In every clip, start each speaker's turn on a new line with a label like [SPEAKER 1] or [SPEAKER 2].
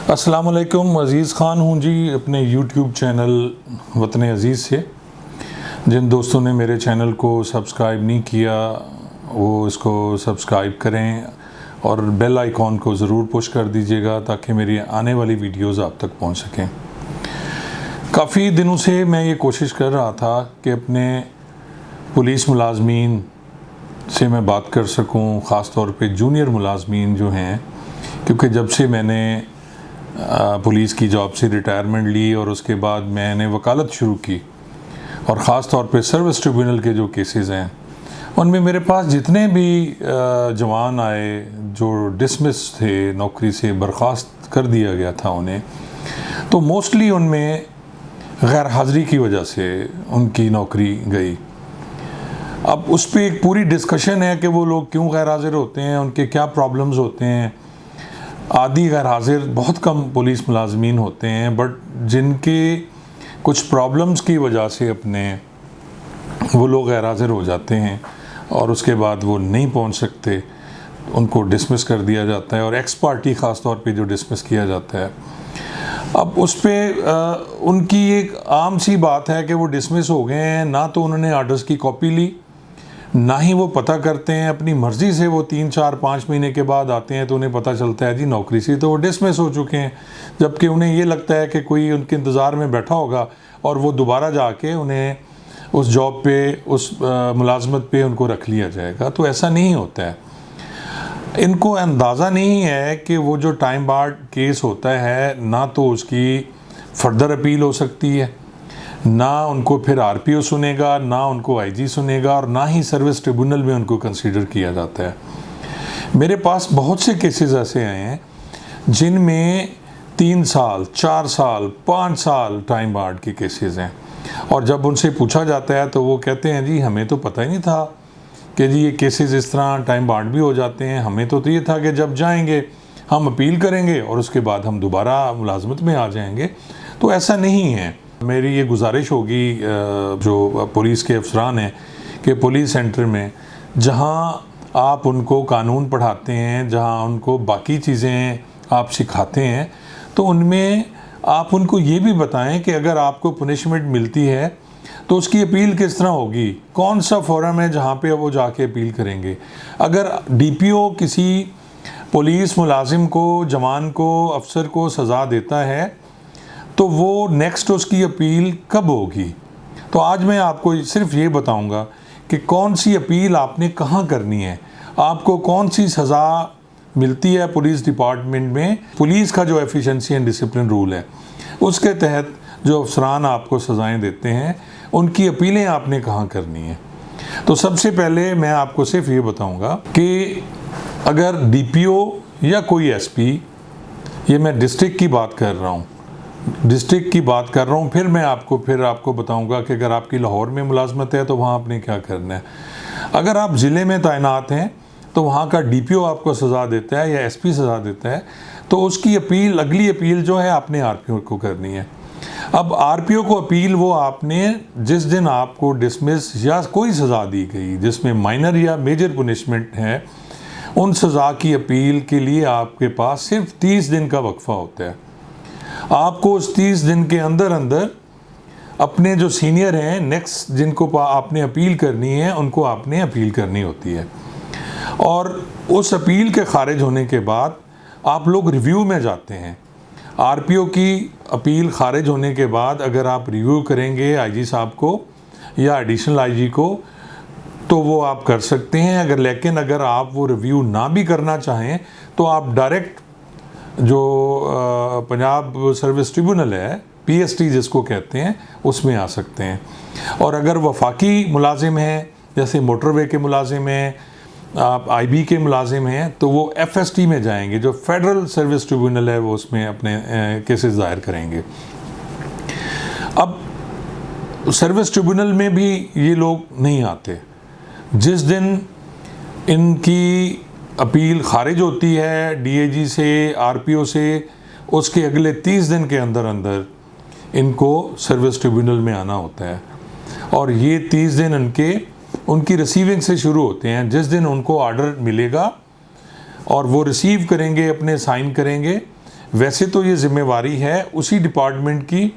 [SPEAKER 1] अस्सलाम वालेकुम। अज़ीज़ ख़ान हूँ जी, अपने YouTube चैनल वतन अज़ीज़ से। जिन दोस्तों ने मेरे चैनल को सब्सक्राइब नहीं किया वो इसको सब्सक्राइब करें और बेल आइकॉन को ज़रूर पुश कर दीजिएगा ताकि मेरी आने वाली वीडियोज़ आप तक पहुँच सकें। काफ़ी दिनों से मैं ये कोशिश कर रहा था कि अपने पुलिस मुलाजमीन से मैं बात कर सकूं, ख़ास तौर पे जूनियर मुलाजमीन जो हैं, क्योंकि जब से मैंने पुलिस की जॉब से रिटायरमेंट ली और उसके बाद मैंने वकालत शुरू की और ख़ास तौर पे सर्विस ट्रिब्यूनल के जो केसेस हैं उनमें मेरे पास जितने भी जवान आए जो डिसमिस थे, नौकरी से बर्खास्त कर दिया गया था उन्हें, तो मोस्टली उनमें गैर हाज़िरी की वजह से उनकी नौकरी गई। अब उस पर एक पूरी डिस्कशन है कि वो लोग क्यों गैर हाज़िर होते हैं, उनके क्या प्रॉब्लम्स होते हैं। आदि गैर हाज़िर बहुत कम पुलिस मुलाजमीन होते हैं, बट जिनके कुछ प्रॉब्लम्स की वजह से अपने वो लोग गैर हाज़िर हो जाते हैं और उसके बाद वो नहीं पहुंच सकते, उनको डिसमिस कर दिया जाता है और एक्स पार्टी ख़ास तौर पे जो डिसमिस किया जाता है। अब उस पर उनकी एक आम सी बात है कि वो डिसमिस हो गए हैं, ना तो उन्होंने आर्डर्स की कॉपी ली, ना ही वो पता करते हैं। अपनी मर्ज़ी से वो 3, 4, 5 महीने के बाद आते हैं तो उन्हें पता चलता है जी नौकरी से तो वो डिसमिस हो चुके हैं, जबकि उन्हें ये लगता है कि कोई उनके इंतज़ार में बैठा होगा और वो दोबारा जाके उन्हें उस जॉब पे, उस मुलाजमत पे उनको रख लिया जाएगा। तो ऐसा नहीं होता है। इनको अंदाज़ा नहीं है कि वो जो टाइम बार्ड केस होता है, ना तो उसकी फर्दर अपील हो सकती है, ना उनको फिर आरपीओ सुनेगा, ना उनको आईजी सुनेगा और ना ही सर्विस ट्रिब्यूनल में उनको कंसीडर किया जाता है। मेरे पास बहुत से केसेस ऐसे आए हैं जिनमें 3 साल, 4 साल, 5 साल टाइम बार्ड के केसेस हैं और जब उनसे पूछा जाता है तो वो कहते हैं जी हमें तो पता ही नहीं था कि जी ये केसेस इस तरह टाइम बार्ड भी हो जाते हैं। हमें तो ये था कि जब जाएंगे हम अपील करेंगे और उसके बाद हम दोबारा मुलाजमत में आ जाएंगे। तो ऐसा नहीं है। मेरी ये गुजारिश होगी जो पुलिस के अफसरान हैं कि पुलिस सेंटर में जहां आप उनको कानून पढ़ाते हैं, जहां उनको बाकी चीज़ें आप सिखाते हैं, तो उनमें आप उनको ये भी बताएं कि अगर आपको पनिशमेंट मिलती है तो उसकी अपील किस तरह होगी, कौन सा फोरम है जहां पे वो जाके अपील करेंगे। अगर डीपीओ किसी पुलिस मुलाजिम को, जवान को, अफसर को सज़ा देता है तो वो नेक्स्ट उसकी अपील कब होगी। तो आज मैं आपको सिर्फ ये बताऊंगा कि कौन सी अपील आपने कहाँ करनी है, आपको कौन सी सज़ा मिलती है पुलिस डिपार्टमेंट में। पुलिस का जो एफिशिएंसी एंड डिसिप्लिन रूल है उसके तहत जो अफसरान आपको सज़ाएं देते हैं उनकी अपीलें आपने कहाँ करनी है। तो सबसे पहले मैं आपको सिर्फ ये बताऊंगा कि अगर डीपीओ या कोई एसपी, ये मैं डिस्ट्रिक्ट की बात कर रहा हूँ, फिर मैं आपको बताऊंगा कि अगर आपकी लाहौर में मुलाजमत है तो वहाँ आपने क्या करना है। अगर आप ज़िले में तैनात हैं तो वहाँ का डीपीओ आपको सज़ा देता है या एसपी सज़ा देता है, तो उसकी अपील, अगली अपील जो है आपने आरपीओ को करनी है। अब आरपीओ को अपील वो आपने जिस दिन आपको डिसमिस या कोई सज़ा दी गई जिसमें माइनर या मेजर पनिशमेंट है, उन सज़ा की अपील के लिए आपके पास सिर्फ 30 दिन का वक्फ़ा होता है। आपको उस 30 दिन के अंदर अंदर अपने जो सीनियर हैं, नेक्स्ट जिनको आपने अपील करनी है, उनको आपने अपील करनी होती है और उस अपील के खारिज होने के बाद आप लोग रिव्यू में जाते हैं। आरपीओ की अपील खारिज होने के बाद अगर आप रिव्यू करेंगे आईजी साहब को या एडिशनल आईजी को तो वो आप कर सकते हैं। अगर आप वो रिव्यू ना भी करना चाहें तो आप डायरेक्ट जो पंजाब सर्विस ट्रिब्यूनल है, पीएसटी जिसको कहते हैं, उसमें आ सकते हैं। और अगर वफाकी मुलाजिम हैं, जैसे मोटरवे के मुलाजिम हैं, आप आईबी के मुलाजिम हैं, तो वो एफएसटी में जाएंगे, जो फेडरल सर्विस ट्रिब्यूनल है, वो उसमें अपने केसेस दायर करेंगे। अब सर्विस ट्रिब्यूनल में भी ये लोग नहीं आते। जिस दिन इनकी अपील खारिज होती है डीएजी से, आरपीओ से, उसके अगले 30 दिन के अंदर अंदर इनको सर्विस ट्रिब्यूनल में आना होता है और ये 30 दिन उनकी रिसीविंग से शुरू होते हैं। जिस दिन उनको ऑर्डर मिलेगा और वो रिसीव करेंगे, अपने साइन करेंगे, वैसे तो ये ज़िम्मेवारी है उसी डिपार्टमेंट की,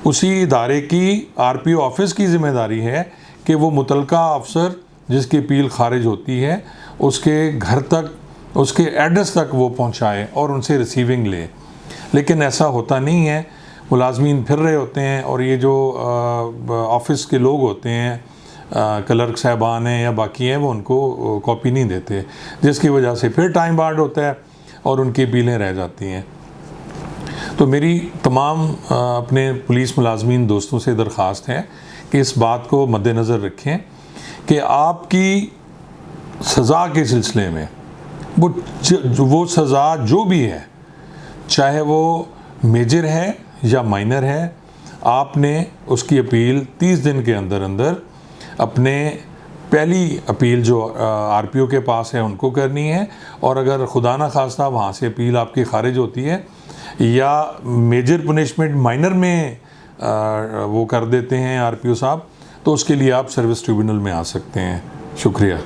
[SPEAKER 1] उसी इदारे की, आरपीओ ऑफिस की ज़िम्मेदारी है कि वो मुतलका अफसर जिसकी अपील खारिज होती है उसके घर तक, उसके एड्रेस तक वो पहुंचाए और उनसे रिसीविंग ले। लेकिन ऐसा होता नहीं है, मुलाजमीन फिर रहे होते हैं और ये जो ऑफिस के लोग होते हैं, क्लर्क साहबान हैं या बाकी हैं, वो उनको कॉपी नहीं देते, जिसकी वजह से फिर टाइम बार्ड होता है और उनकी अपीलें रह जाती हैं। तो मेरी तमाम अपने पुलिस मुलाजमीन दोस्तों से दरख्वास्त है कि इस बात को मद्देनज़र रखें कि आपकी सज़ा के सिलसिले में वो सज़ा जो भी है, चाहे वो मेजर है या माइनर है, आपने उसकी अपील 30 दिन के अंदर अंदर अपने पहली अपील जो आरपीओ के पास है उनको करनी है। और अगर खुदा न खास्ता वहाँ से अपील आपकी खारिज होती है या मेजर पनिशमेंट माइनर में वो कर देते हैं आरपीओ साहब, तो उसके लिए आप सर्विस ट्रिब्यूनल में आ सकते हैं। शुक्रिया।